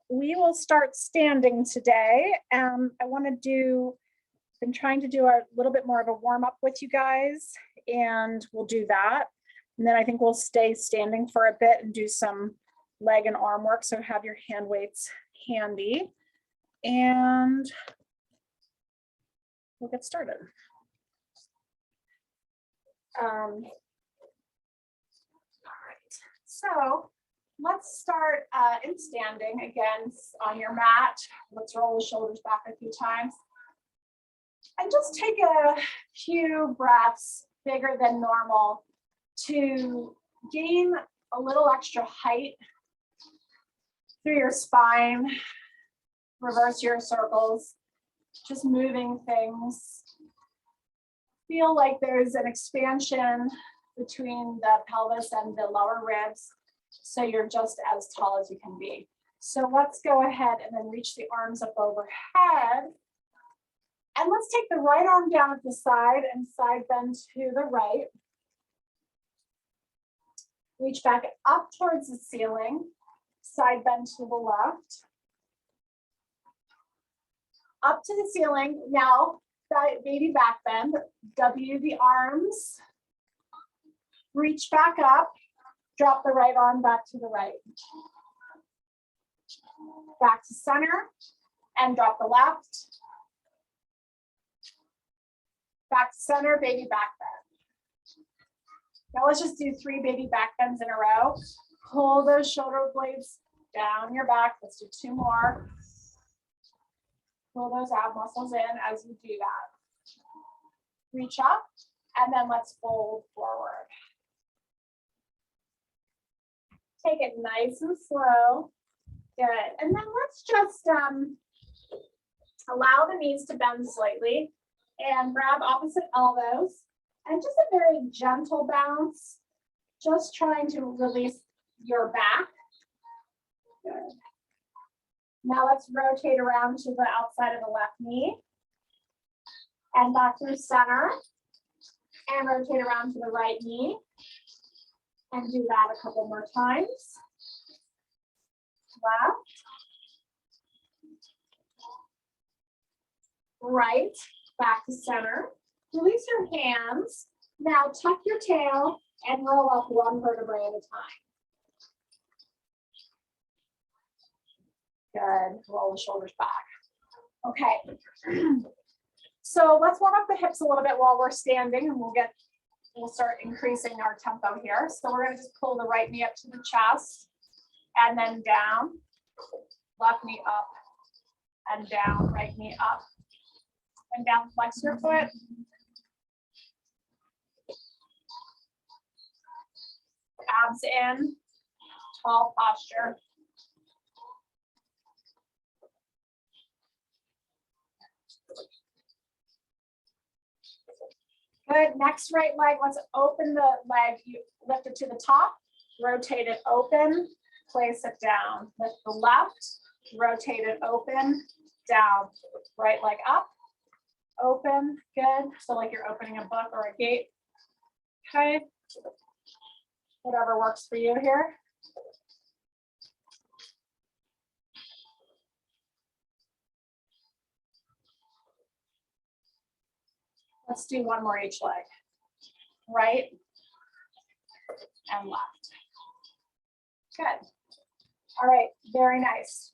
We will start standing today. I want to been trying to do a little bit more of a warm up with you guys, and we'll do that. And then I think we'll stay standing for a bit and do some leg and arm work. So have your hand weights handy and we'll get started. All right, so let's start in standing again on your mat. Let's roll the shoulders back a few times. And just take a few breaths bigger than normal to gain a little extra height through your spine. Reverse your circles, just moving things. Feel like there's an expansion between the pelvis and the lower ribs, so you're just as tall as you can be. So let's go ahead and then reach the arms up overhead. And let's take the right arm down at the side and side bend to the right. Reach back up towards the ceiling, side bend to the left. Up to the ceiling. Now, baby back bend. W the arms. Reach back up. Drop the right arm back to the right. Back to center and drop the left. Back to center, baby back bend. Now let's just do 3 baby back bends in a row. Pull those shoulder blades down your back. Let's do 2 more. Pull those ab muscles in as you do that. Reach up, and then let's fold forward. Take it nice and slow. Good. And then let's just allow the knees to bend slightly and grab opposite elbows. And just a very gentle bounce, just trying to release your back. Good. Now let's rotate around to the outside of the left knee and back through center and rotate around to the right knee and do that a couple more times. Left, right, back to center. Release your hands. Now tuck your tail and roll up 1 vertebrae at a time. Good. Roll the shoulders back. Okay. So let's warm up the hips a little bit while we're standing, and we'll start increasing our tempo here. So we're going to just pull the right knee up to the chest and then down. Left knee up and down. Right knee up and down. Flex your foot. Abs in. Tall posture. Good. Next right leg, let's open the leg. You lift it to the top, rotate it open, place it down. Lift the left, rotate it open, down. Right leg up, open. Good. So like you're opening a book or a gate. Okay. Whatever works for you here. Let's do 1 more each leg. Right and left. Good. All right, very nice.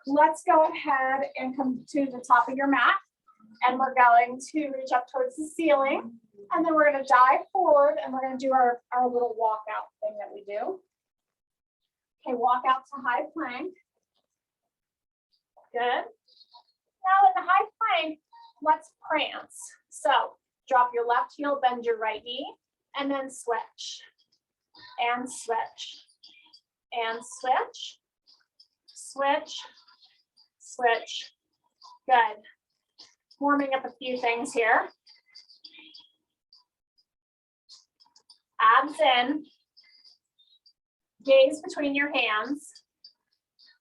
Let's go ahead and come to the top of your mat. And we're going to reach up towards the ceiling. And then we're going to dive forward and we're going to do our little walkout thing that we do. Okay, walk out to high plank. Good. Now in the high plank, let's prance. So drop your left heel, bend your right knee, and then switch. And switch. And switch. Switch. Switch. Good. Warming up a few things here. Abs in. Gaze between your hands.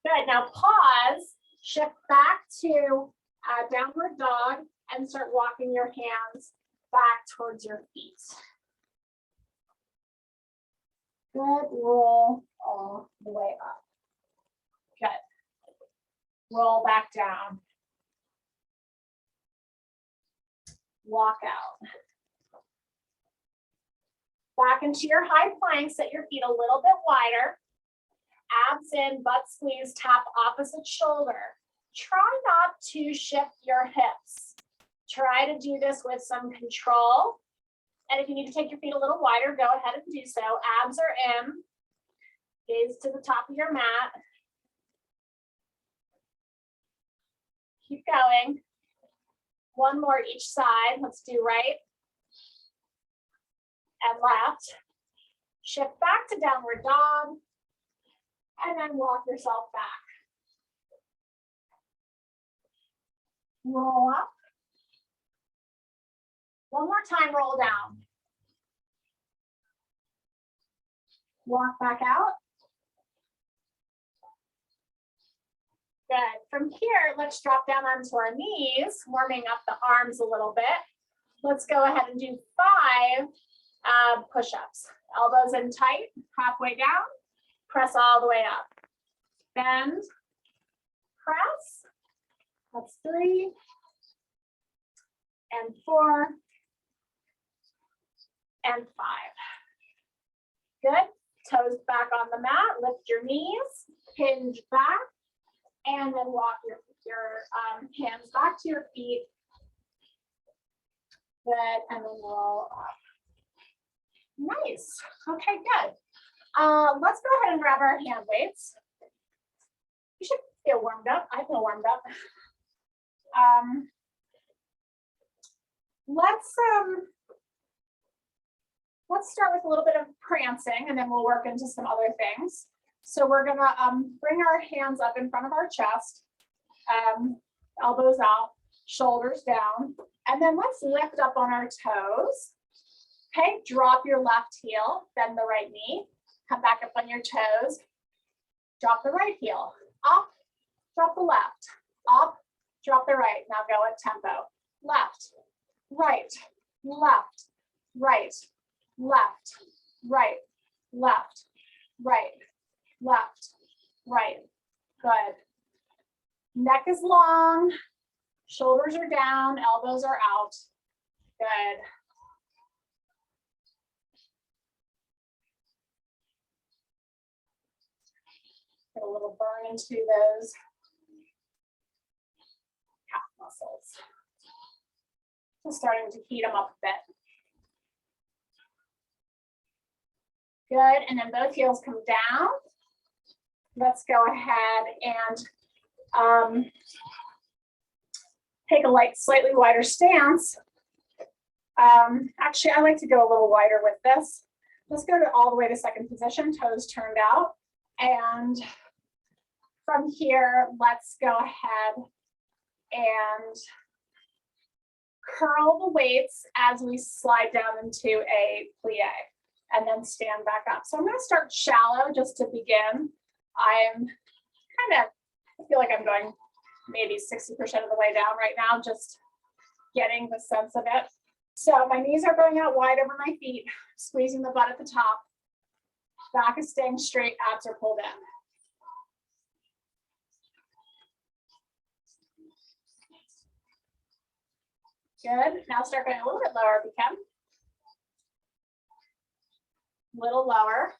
Good. Now pause. Shift back to downward dog and start walking your hands back towards your feet. Good. Roll all the way up. Good. Roll back down. Walk out. Back into your high plank, set your feet a little bit wider. Abs in, butt squeeze, tap opposite shoulder. Try not to shift your hips. Try to do this with some control. And if you need to take your feet a little wider, go ahead and do so. Abs are in. Gaze to the top of your mat. Keep going. One more each side. Let's do right and left. Shift back to downward dog. And then walk yourself back. Roll up. One more time, roll down. Walk back out. Good. From here, let's drop down onto our knees, warming up the arms a little bit. Let's go ahead and do 5 push-ups. Elbows in tight, halfway down. Press all the way up. Bend, press. That's 3 and 4 and 5. Good. Toes back on the mat. Lift your knees, hinge back, and then walk your hands back to your feet. Good. And then roll up. Nice. Okay, good. Let's go ahead and grab our hand weights. You should feel warmed up. I feel warmed up. Let's start with a little bit of prancing, and then we'll work into some other things. So we're gonna bring our hands up in front of our chest, elbows out, shoulders down, and then let's lift up on our toes. Okay, drop your left heel, bend the right knee. Come back up on your toes. Drop the right heel. Up, drop the left. Up, drop the right. Now go at tempo. Left, right, left, right, left, right, left, right, left, right. Good. Neck is long. Shoulders are down. Elbows are out. Good. Get a little burn into those calf muscles. Just starting to heat them up a bit. Good, and then both heels come down. Let's go ahead and take a slightly wider stance. Actually, I like to go a little wider with this. Let's go all the way to second position, toes turned out. And from here, let's go ahead and curl the weights as we slide down into a plie and then stand back up. So I'm going to start shallow just to begin. I feel like I'm going maybe 60% of the way down right now, just getting the sense of it. So my knees are going out wide over my feet, squeezing the butt at the top. Back is staying straight, abs are pulled in. Good. Now start going a little bit lower if you can. A little lower.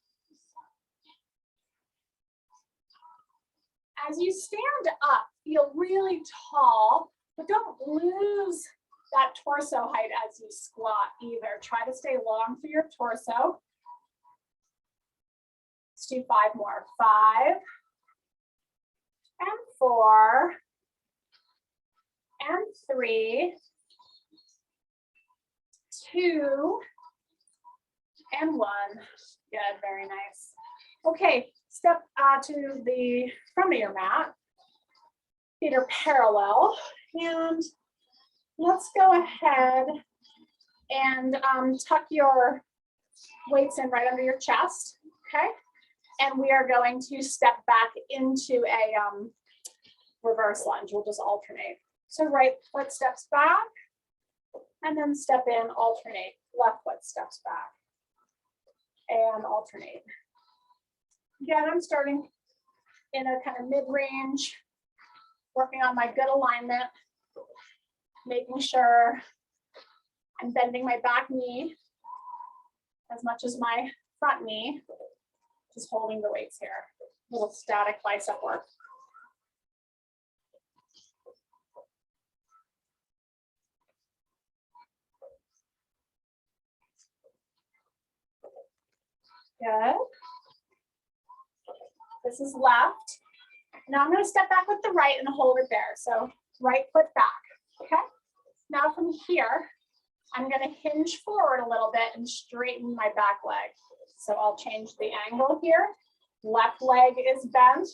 As you stand up, feel really tall, but don't lose that torso height as you squat either. Try to stay long through your torso. Let's do 5 more. 5 and 4 and 3, 2 and 1. Good, very nice. Okay, step to the front of your mat. Feet are parallel, and let's go ahead and tuck your weights in right under your chest. Okay, and we are going to step back into a reverse lunge. We'll just alternate. So right foot steps back, and then step in, alternate. Left foot steps back, and alternate. Again, I'm starting in a kind of mid-range, working on my good alignment, making sure I'm bending my back knee as much as my front knee, just holding the weights here. A little static bicep work. Good. This is left. Now I'm going to step back with the right and hold it there. So right foot back. Okay. Now from here, I'm going to hinge forward a little bit and straighten my back leg. So I'll change the angle here. Left leg is bent.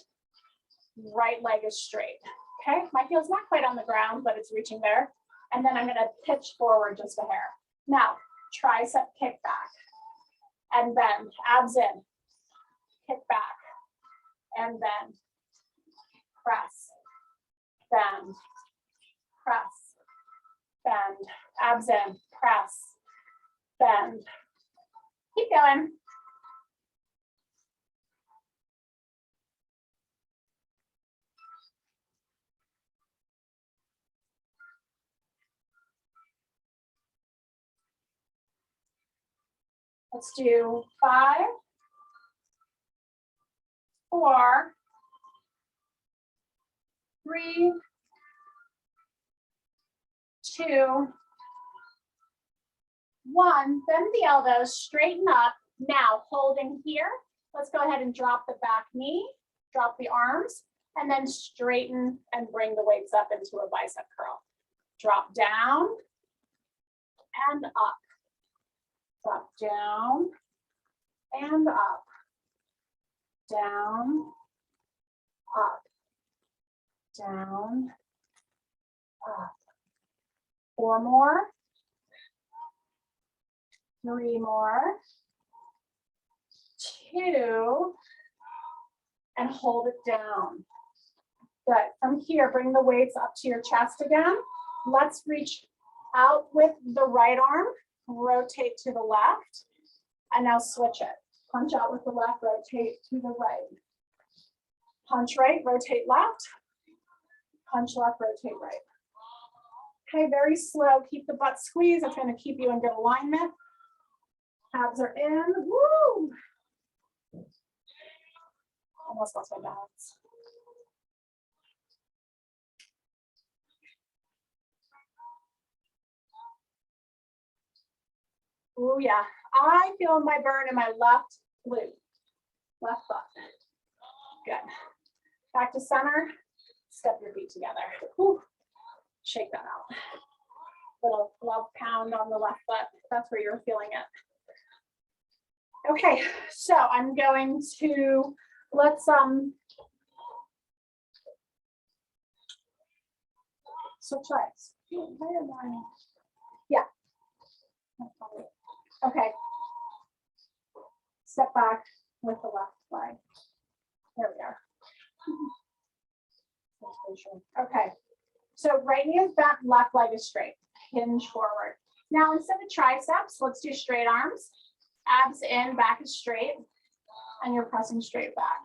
Right leg is straight. Okay. My heel's not quite on the ground, but it's reaching there. And then I'm going to pitch forward just a hair. Now, tricep kick back and bend. Abs in. Kick back and bend. Press. Bend. Press. Bend. Abs in. Press. Bend. Keep going. Let's do 5, 4, 3, 2, 1. Bend the elbows, straighten up. Now, holding here, let's go ahead and drop the back knee, drop the arms, and then straighten and bring the weights up into a bicep curl. Drop down and up. Drop down and up. Down, up, down, up. 4 more. 3 more. 2. And hold it down. Good. From here, bring the weights up to your chest again. Let's reach out with the right arm, rotate to the left, and now switch it. Punch out with the left, rotate to the right. Punch right, rotate left. Punch left, rotate right. Okay, very slow. Keep the butt squeezed. It's going to keep you in good alignment. Abs are in. Woo! Almost lost my balance. Oh yeah, I feel my burn in my left glute, left foot. Good. Back to center. Step your feet together. Whew. Shake that out. Little love pound on the left foot. That's where you're feeling it. Okay, so I'm going to let's switch legs. Yeah. Okay. Step back with the left leg. There we are. Okay. So right knee is bent, left leg is straight. Hinge forward. Now instead of triceps, let's do straight arms. Abs in, back is straight, and you're pressing straight back.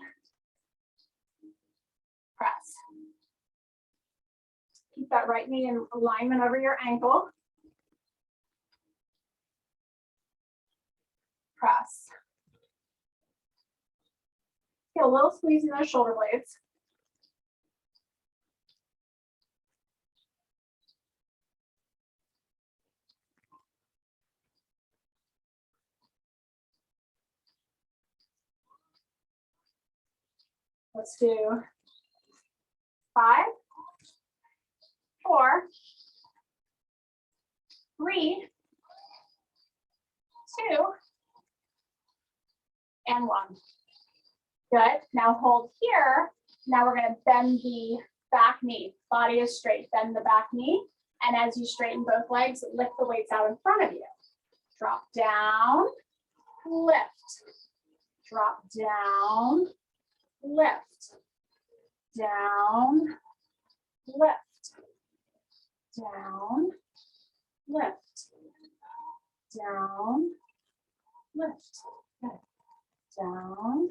Press. Keep that right knee in alignment over your ankle. Press. Get a little squeeze in those shoulder blades. Let's do 5, 4, 3, 2, and 1. Good. Now hold here. Now we're going to bend the back knee. Body is straight. Bend the back knee. And as you straighten both legs, lift the weights out in front of you. Drop down, lift. Drop down, lift. Down, lift. Down, lift. Down, lift. Okay. Down,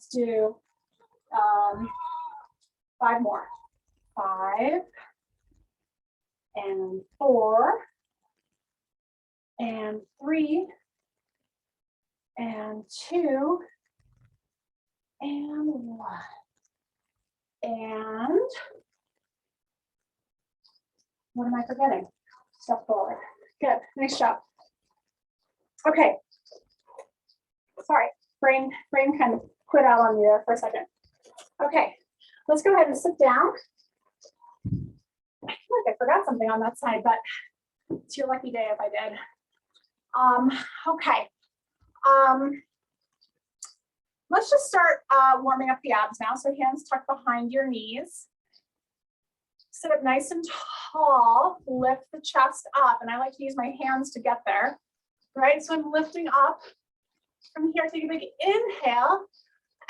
Let's do 5 more. 5 and 4 and 3 and 2 and 1 and what am I forgetting? Step forward. Good, nice job. Okay. Sorry, brain kind of quit out on you there for a second. Okay, let's go ahead and sit down. I feel like I forgot something on that side, but it's your lucky day if I did. Okay. Let's just start warming up the abs now. So hands tucked behind your knees. Sit up nice and tall, lift the chest up. And I like to use my hands to get there, right? So I'm lifting up from here. Take a big inhale.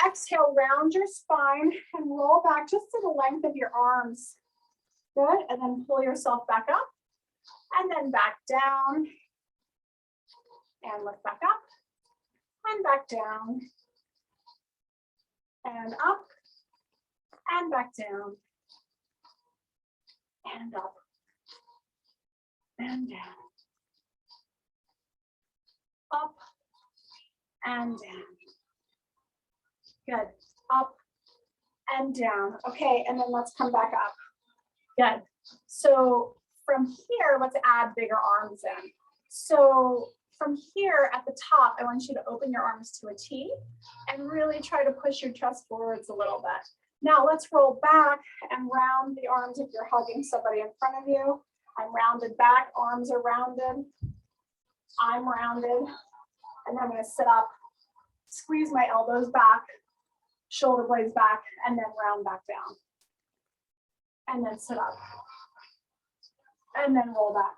Exhale, round your spine and roll back just to the length of your arms. Good, and then pull yourself back up and then back down and lift back up and back down and up and back down and up and down, up and down. Good, up and down. Okay, and then let's come back up. Good. So from here, let's add bigger arms in. So from here at the top, I want you to open your arms to a T and really try to push your chest forwards a little bit. Now let's roll back and round the arms if you're hugging somebody in front of you. I'm rounded back, arms are rounded. I'm rounded. And then I'm going to sit up, squeeze my elbows back, shoulder blades back, and then round back down. And then sit up. And then roll back.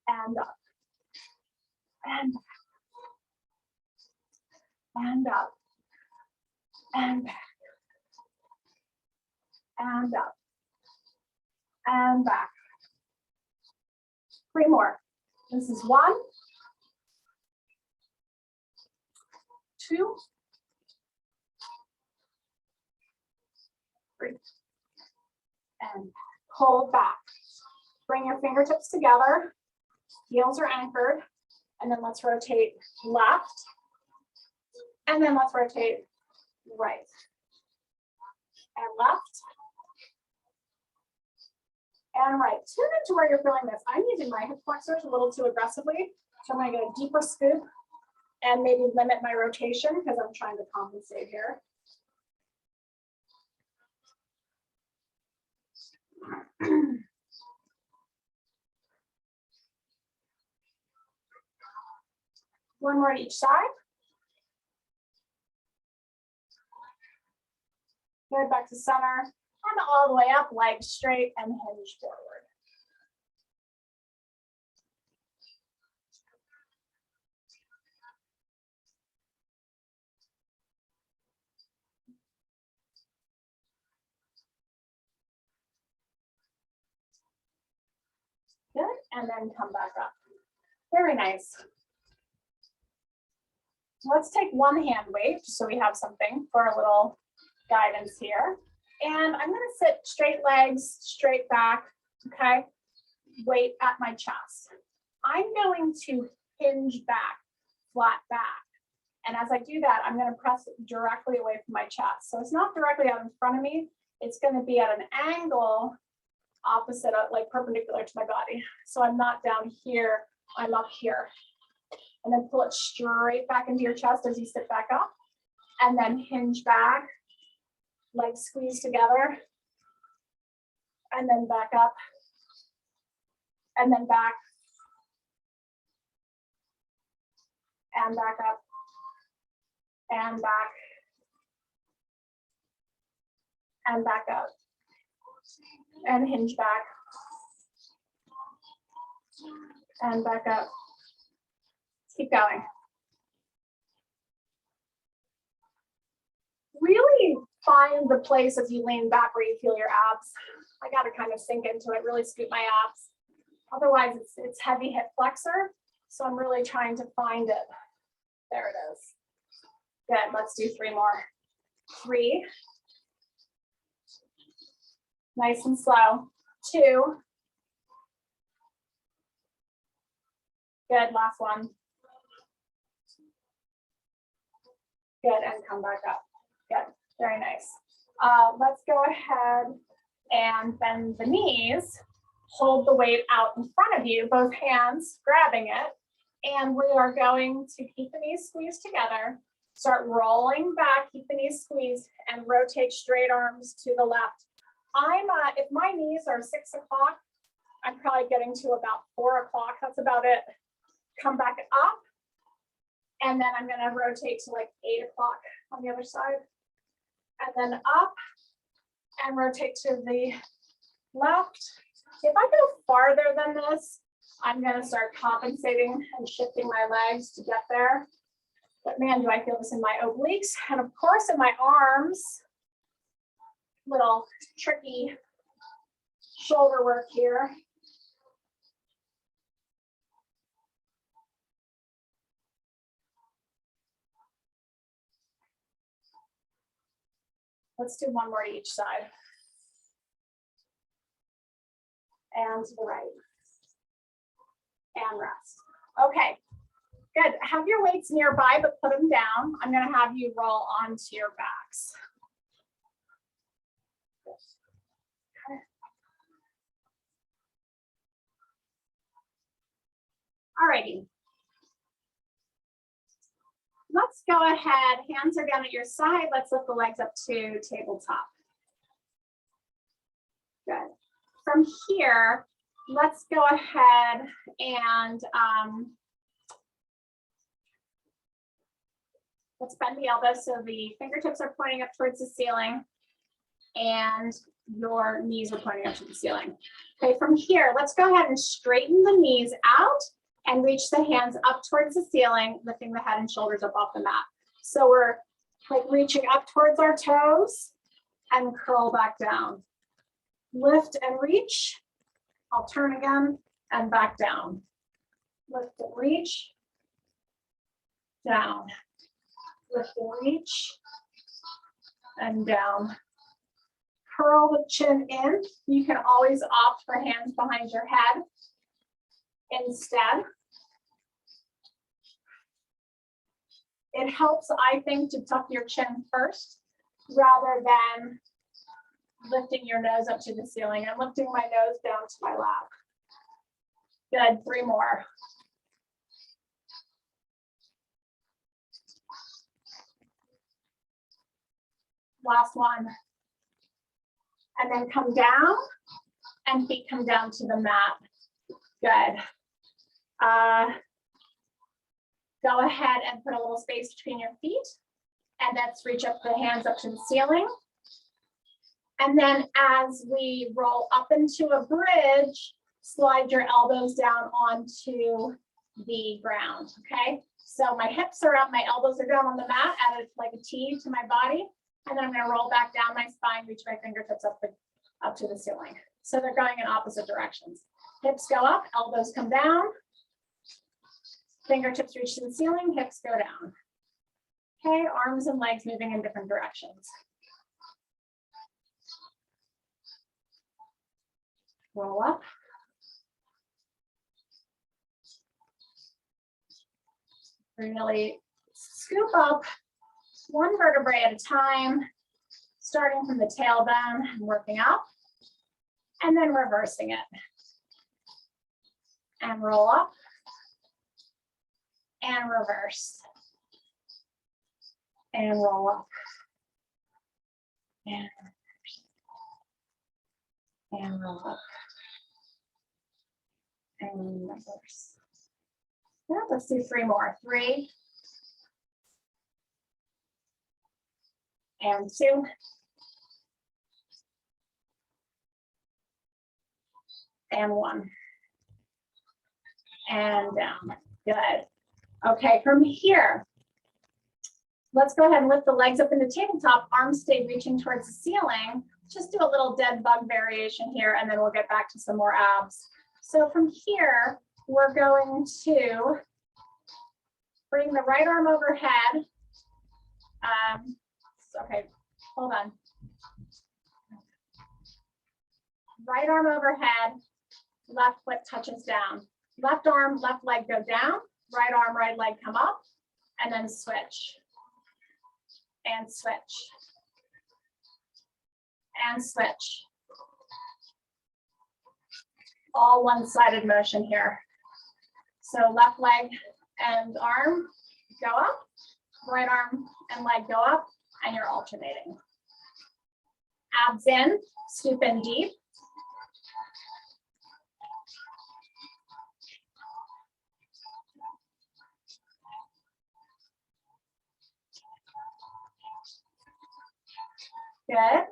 And up. And back. And up. And back. And up. And back. 3 more. This is 1, 2, 3. And hold back. Bring your fingertips together. Heels are anchored. And then let's rotate left. And then let's rotate right. And left. And right. Tune into where you're feeling this. I'm using my hip flexors a little too aggressively. So I'm going to get a deeper scoop and maybe limit my rotation because I'm trying to compensate here. One more to each side. Good, back to center. And all the way up, legs straight and hinge forward. Good, and then come back up. Very nice. Let's take one hand weight, just so we have something for a little guidance here. And I'm gonna sit straight legs, straight back, okay? Weight at my chest. I'm going to hinge back, flat back. And as I do that, I'm gonna press directly away from my chest. So it's not directly out in front of me. It's gonna be at an angle opposite, like perpendicular to my body. So I'm not down here, I'm up here. And then pull it straight back into your chest as you sit back up. And then hinge back, legs squeeze together. And then back up. And then back. And back up. And back. And back up. And hinge back. And back up. Keep going. Really find the place as you lean back where you feel your abs. I got to kind of sink into it, really scoop my abs. Otherwise, it's heavy hip flexor. So I'm really trying to find it. There it is. Good, let's do 3 more. 3. Nice and slow. 2. Good, last one. Good, and come back up. Good, very nice. Let's go ahead and bend the knees. Hold the weight out in front of you, both hands grabbing it. And we are going to keep the knees squeezed together. Start rolling back, keep the knees squeezed, and rotate straight arms to the left. If my knees are 6 o'clock, I'm probably getting to about 4 o'clock. That's about it. Come back up. And then I'm going to rotate to like 8 o'clock on the other side. And then up and rotate to the left. If I go farther than this, I'm going to start compensating and shifting my legs to get there. But man, do I feel this in my obliques and of course in my arms. Little tricky shoulder work here. Let's do 1 more to each side. And to the right. And rest. Okay, good. Have your weights nearby, but put them down. I'm going to have you roll onto your backs. Okay. All righty. Let's go ahead. Hands are down at your side. Let's lift the legs up to tabletop. Good. From here, let's go ahead and let's bend the elbows so the fingertips are pointing up towards the ceiling and your knees are pointing up to the ceiling. Okay, from here, let's go ahead and straighten the knees out and reach the hands up towards the ceiling, lifting the head and shoulders up off the mat. So we're like reaching up towards our toes and curl back down. Lift and reach. I'll turn again and back down. Lift and reach. Down. Lift and reach. And down. Curl the chin in. You can always opt for hands behind your head instead. It helps, I think, to tuck your chin first rather than lifting your nose up to the ceiling. I'm lifting my nose down to my lap. Good, 3 more. Last one. And then come down and feet come down to the mat. Good. Go ahead and put a little space between your feet. And let's reach up the hands up to the ceiling. And then as we roll up into a bridge, slide your elbows down onto the ground, okay? So my hips are up, my elbows are down on the mat, added like a T to my body. And then I'm gonna roll back down my spine, reach my fingertips up to the ceiling. So they're going in opposite directions. Hips go up, elbows come down. Fingertips reach to the ceiling, hips go down. Okay, arms and legs moving in different directions. Roll up. Really scoop up 1 vertebrae at a time, starting from the tailbone and working up, and then reversing it. And roll up and reverse. And roll up and reverse. And roll up and reverse. Yeah, let's do 3 more. 3 and 2 and 1 and down. Good. Okay, from here, let's go ahead and lift the legs up into tabletop. Arms stay reaching towards the ceiling. Just do a little dead bug variation here, and then we'll get back to some more abs. So from here, we're going to bring the right arm overhead Okay, hold on. Right arm overhead, left foot touches down. Left arm, left leg go down, right arm, right leg come up, and then switch. And switch. And switch. All one-sided motion here. So left leg and arm go up, right arm and leg go up, and you're alternating. Abs in, stoop in deep. Good.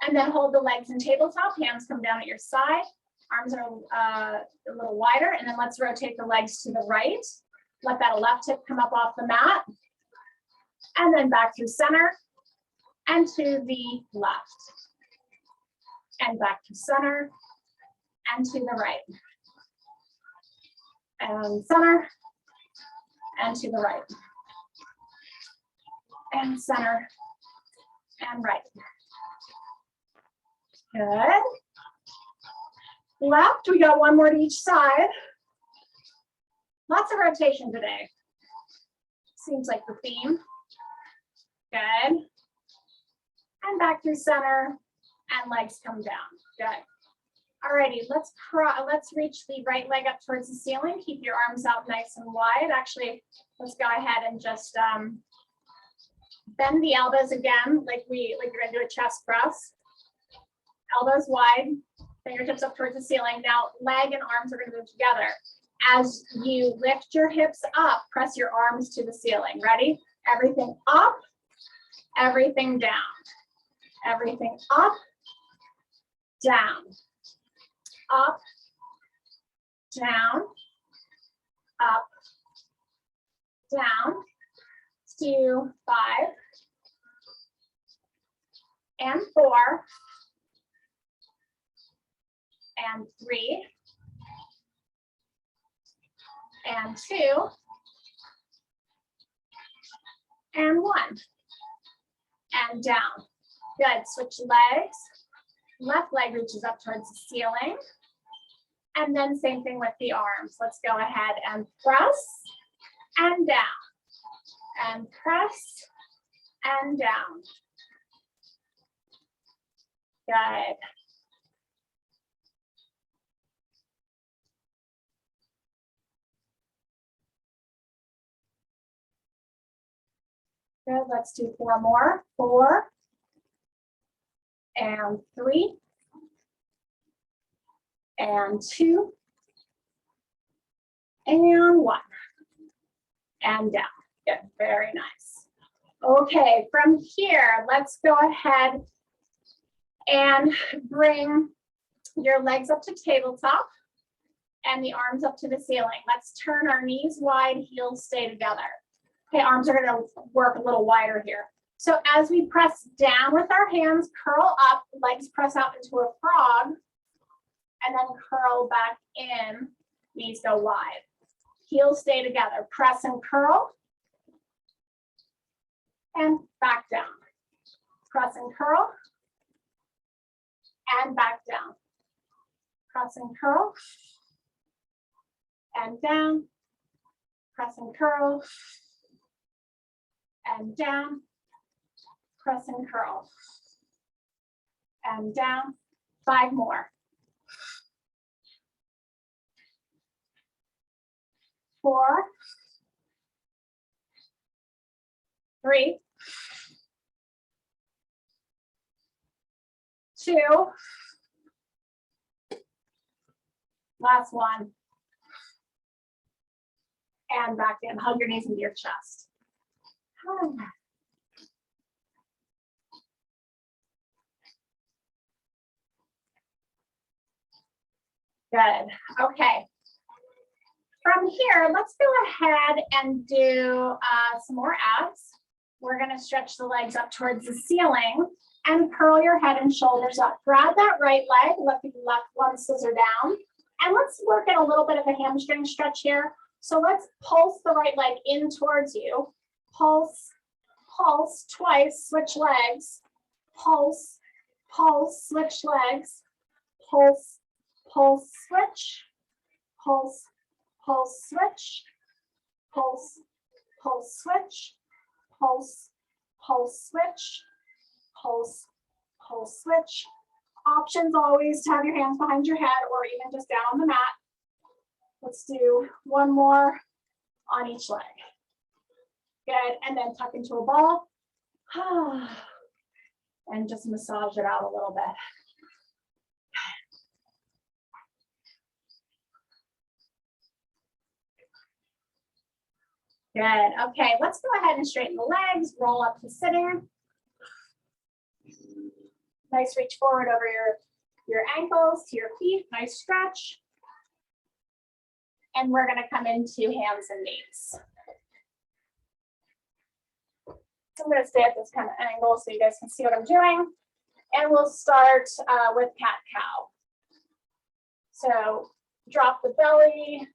And then hold the legs in tabletop, hands come down at your side, arms are a little wider, and then let's rotate the legs to the right. Let that left hip come up off the mat, and then back through center, and to the left, and back to center, and to the right, and center, and to the right, and center, and right. Good. Left, we got one more to each side. Lots of rotation today. Seems like the theme. Good. And back through center, and legs come down. Good. Alrighty, let's reach the right leg up towards the ceiling. Keep your arms out nice and wide. Actually, let's go ahead and just bend the elbows again, like you're gonna do a chest press. Elbows wide, fingertips up towards the ceiling. Now, leg and arms are gonna move together. As you lift your hips up, press your arms to the ceiling. Ready? Everything up, everything down. Everything up, down. Up, down, up, down. Let's do 5 and 4 and 3 and 2 and 1 and down. Good. Switch legs. Left leg reaches up towards the ceiling. And then same thing with the arms. Let's go ahead and press and down. And press and down. Good. Good. Let's do 4 more. 4 and 3 and 2 and 1 and down. Good. Very nice. Okay, from here, let's go ahead and bring your legs up to tabletop and the arms up to the ceiling. Let's turn our knees wide, heels stay together. Okay, arms are going to work a little wider here. So as we press down with our hands, curl up, legs press out into a frog, and then curl back in, knees go wide. Heels stay together, press and curl, and back down. Press and curl, and back down. Press and curl, and down. Press and curl, and down. Press and curl, and down. 5 more. 4, 3, 2, last one, and back in. Hug your knees into your chest. Good. Okay. From here, let's go ahead and do some more abs. We're going to stretch the legs up towards the ceiling and curl your head and shoulders up. Grab that right leg, let the left one scissor down. And let's work in a little bit of a hamstring stretch here. So let's pulse the right leg in towards you. Pulse pulse twice, switch legs, pulse, pulse, switch legs, pulse, pulse, switch, pulse, pulse, switch, pulse, pulse, switch, pulse, pulse, switch, pulse, pulse, switch. Options always to have your hands behind your head or even just down on the mat. Let's do one more on each leg. Good, and then tuck into a ball. And just massage it out a little bit. Good, okay, let's go ahead and straighten the legs, roll up to sitting. Nice reach forward over your ankles to your feet, nice stretch. And we're gonna come into hands and knees. So I'm gonna stay at this kind of angle so you guys can see what I'm doing. And we'll start with cat-cow. So drop the belly.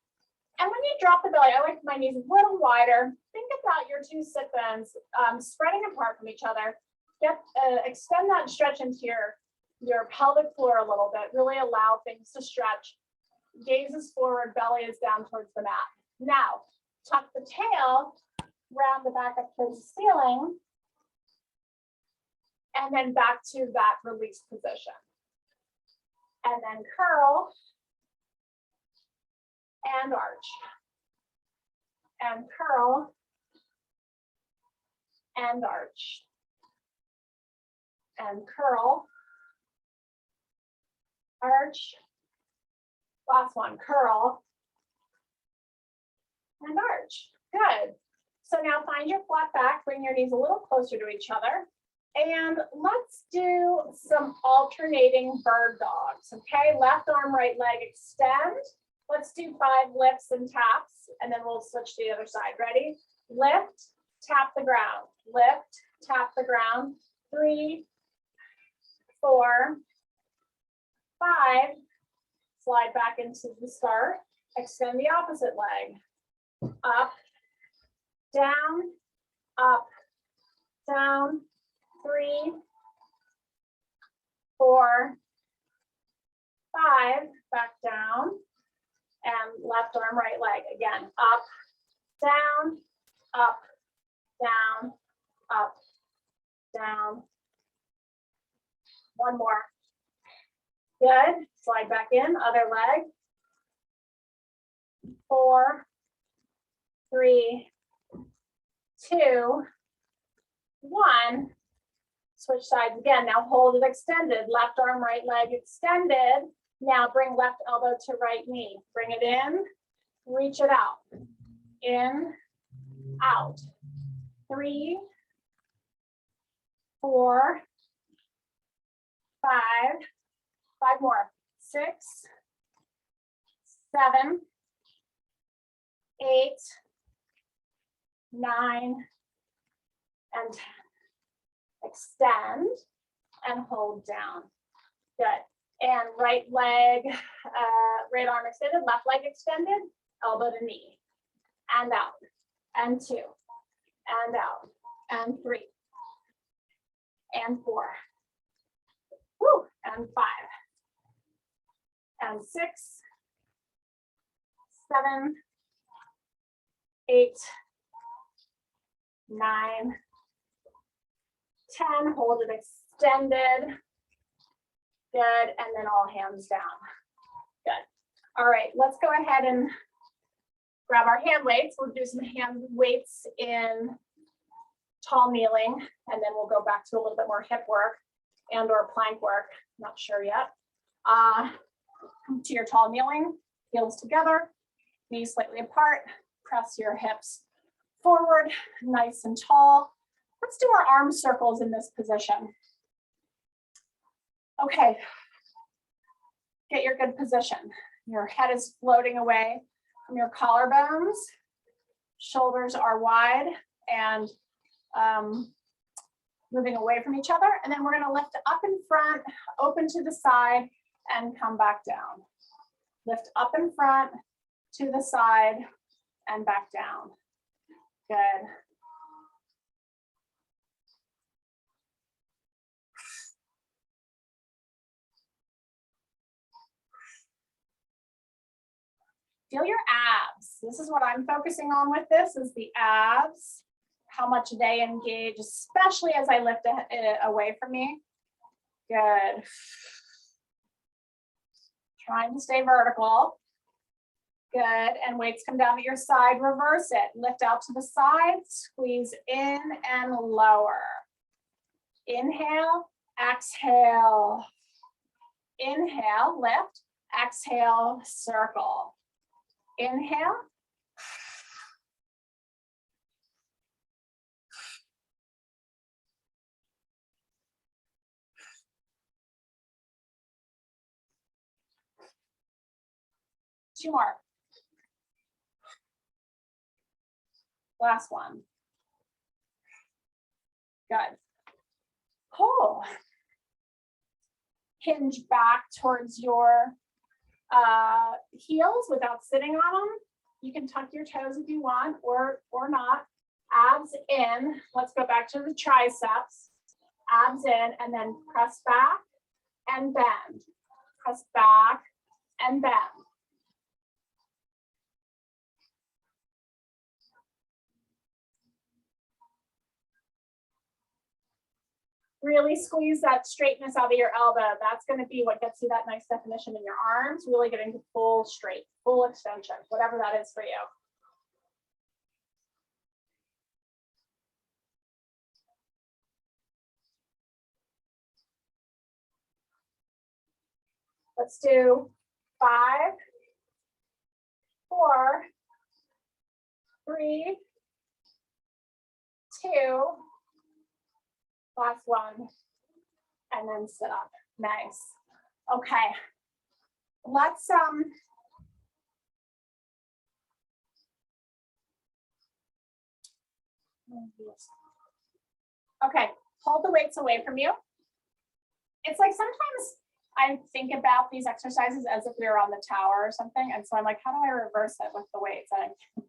And when you drop the belly, I like my knees a little wider. Think about your two sit bones spreading apart from each other. Extend that and stretch into your pelvic floor a little bit. Really allow things to stretch. Gaze is forward, belly is down towards the mat. Now, tuck the tail, round the back up towards the ceiling, and then back to that release position. And then curl and arch. And curl and arch. And curl, arch. Last one, curl and arch. Good. So now find your flat back, bring your knees a little closer to each other. And let's do some alternating bird dogs. Okay, left arm, right leg, extend. Let's do 5 lifts and taps, and then we'll switch to the other side. Ready? Lift, tap the ground. Lift, tap the ground. 3, 4, 5. Slide back into the start. Extend the opposite leg. Up, down, up, down. 3, 4, 5. Back down. And left arm, right leg. Again, up, down, up, down, up, down. One more. Good. Slide back in, other leg. 4, 3, 2, 1. Switch sides again. Now hold it extended. Left arm, right leg extended. Now bring left elbow to right knee. Bring it in, reach it out. In, out. 3, 4, 5. 5 more. 6, 7, 8, 9, and 10. Extend and hold down. Good. And right leg, right arm extended, left leg extended, elbow to knee. And out. And 2. And out. And 3. And 4. Woo. And 5. And 6, 7, 8, 9, 10. Hold it extended. Good. And then all hands down. Good. All right. Let's go ahead and grab our hand weights. We'll do some hand weights in tall kneeling, and then we'll go back to a little bit more hip work and or plank work. Not sure yet. Come to your tall kneeling, heels together, knees slightly apart, press your hips forward, nice and tall. Let's do our arm circles in this position. Okay, get your good position. Your head is floating away from your collarbones, shoulders are wide and moving away from each other. And then we're gonna lift up in front, open to the side, and come back down. Lift up in front, to the side, and back down. Good. Feel your abs. This is what I'm focusing on with this, is the abs, how much they engage, especially as I lift it away from me. Good. Trying to stay vertical. Good, and weights come down to your side, reverse it. Lift out to the side, squeeze in and lower. Inhale, exhale. Inhale, lift, exhale, circle. Inhale. Two more. Last one. Good. Pull. Hinge back towards your heels without sitting on them. You can tuck your toes if you want, or not. Abs in. Let's go back to the triceps. Abs in, and then press back and bend. Press back and bend. Really squeeze that straightness out of your elbow. That's going to be what gets you that nice definition in your arms, really getting to full straight, full extension, whatever that is for you. Let's do 5, 4, 3, 2, last one, and then sit up. Nice. Okay. Let's okay, hold the weights away from you. It's like sometimes I think about these exercises as if we were on the tower or something, and so I'm like, how do I reverse it with the weights? And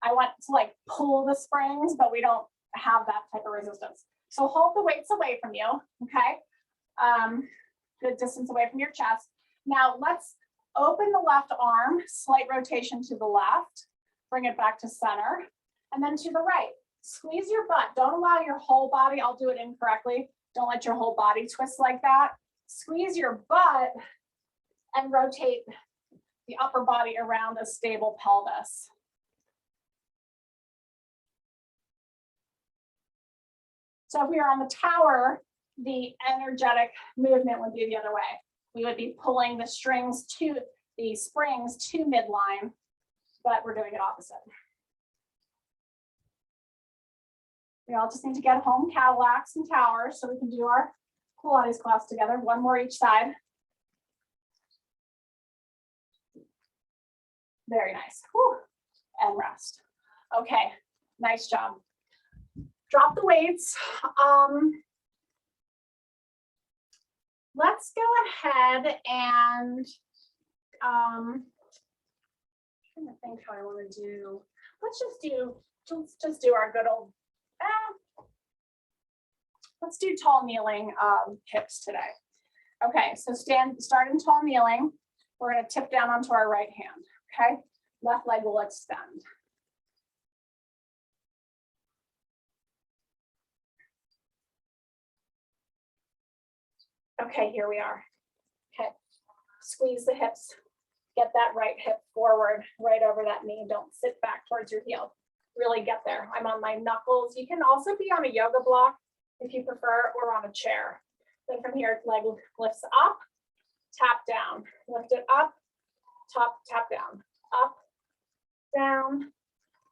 I want to like pull the springs, but we don't have that type of resistance. So hold the weights away from you, okay? Good distance away from your chest. Now let's open the left arm, slight rotation to the left, bring it back to center, and then to the right. Squeeze your butt. Don't allow your whole body, I'll do it incorrectly. Don't let your whole body twist like that. Squeeze your butt and rotate the upper body around a stable pelvis. So if we are on the tower, the energetic movement would be the other way. We would be pulling the springs to midline, but we're doing it opposite. We all just need to get home Cadillacs and towers so we can do our Pilates class together. One more each side. Very nice. Whew. And rest. Okay, nice job. Drop the weights. Let's go ahead and I'm trying to think how I want to do. Let's just do our good old. Let's do tall kneeling hips today. Okay, so start in tall kneeling. We're going to tip down onto our right hand. Okay, left leg will extend. Okay, here we are. Okay, squeeze the hips. Get that right hip forward, right over that knee. Don't sit back towards your heel. Really get there. I'm on my knuckles. You can also be on a yoga block if you prefer, or on a chair. Then from here, leg lifts up, tap down, lift it up, tap down, up, down,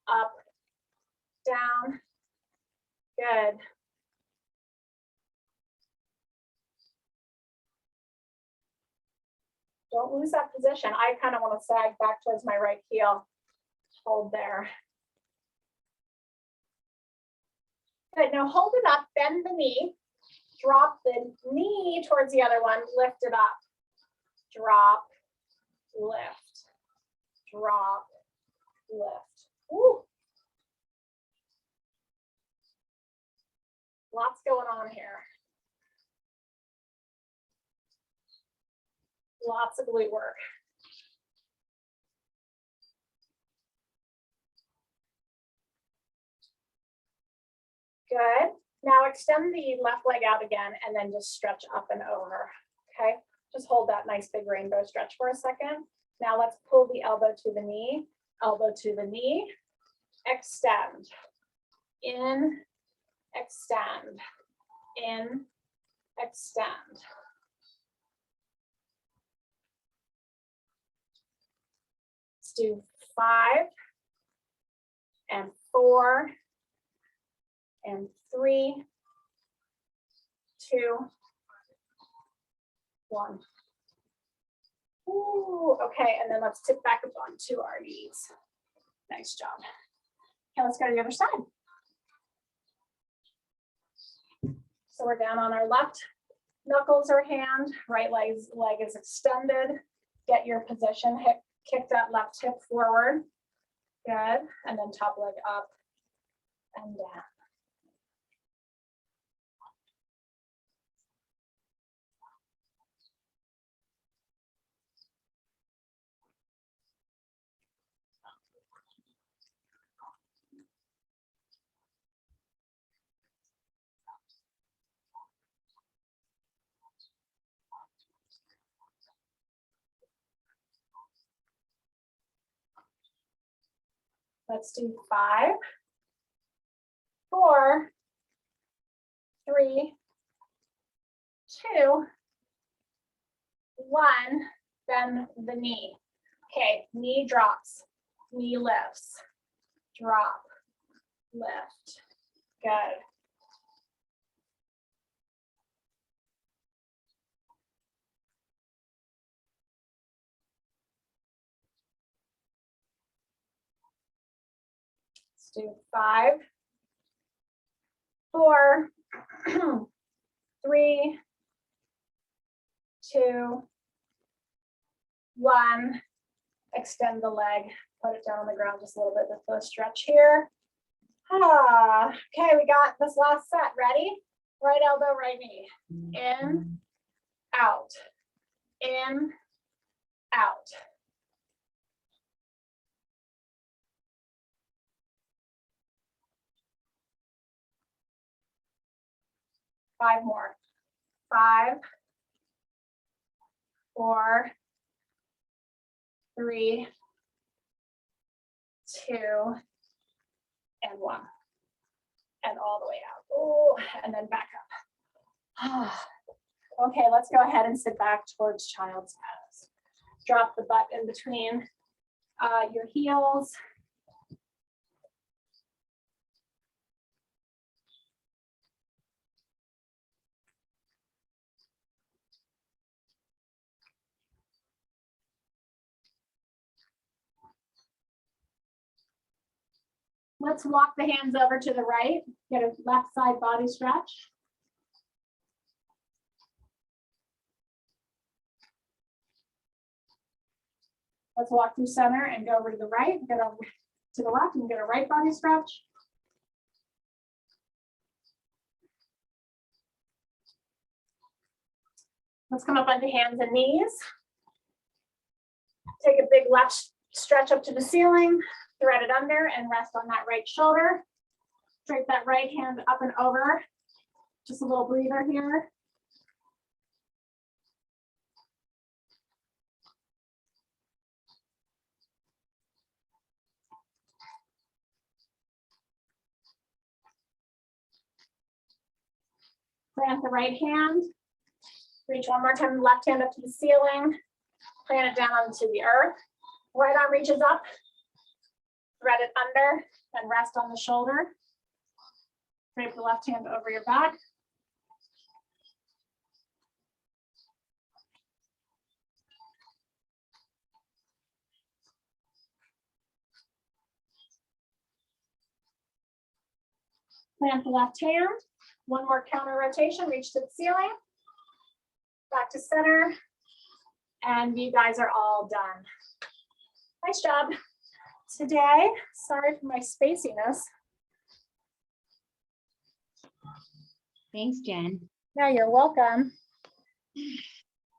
up, down. Good. Don't lose that position. I kind of want to sag back towards my right heel. Hold there. Good, now hold it up, bend the knee, drop the knee towards the other one, lift it up. Drop, lift, drop, lift. Ooh. Lots going on here. Lots of glute work. Good. Now extend the left leg out again and then just stretch up and over. Okay. Just hold that nice big rainbow stretch for a second. Now let's pull the elbow to the knee, extend, in, extend, in, extend. Let's do 5 and 4 and 3, 2, 1. Ooh, okay, and then let's tip back up onto our knees. Nice job. Okay, let's go to the other side. So we're down on our left knuckles or hand, right leg is extended. Get your position, kick that left hip forward. Good, and then top leg up and down. Let's do 5, 4, 3, 2, 1. Bend the knee. Okay, knee drops, knee lifts, drop, lift. Good. Let's do 5, 4, 3, 2, 1. Extend the leg, put it down on the ground just a little bit with the stretch here. Okay, we got this last set. Ready? Right elbow, right knee. In, out, in, out. Five more. 5, 4, 3, 2, and 1. And all the way out. Oh, and then back up. Okay, let's go ahead and sit back towards child's pose. Drop the butt in between your heels. Let's walk the hands over to the right. Get a left side body stretch. Let's walk through center and go over to the right, get over to the left and get a right body stretch. Let's come up onto hands and knees. Take a big left stretch up to the ceiling, thread it under and rest on that right shoulder. Drape that right hand up and over. Just a little breather here. Plant the right hand. Reach one more time, left hand up to the ceiling. Plant it down onto the earth. Right arm reaches up. Thread it under and rest on the shoulder. Drape the left hand over your back. Plant the left hand. One more counter rotation, reach to the ceiling. Back to center. And you guys are all done. Nice job. Today, sorry for my spaciness. Thanks, Jen. Yeah, you're welcome.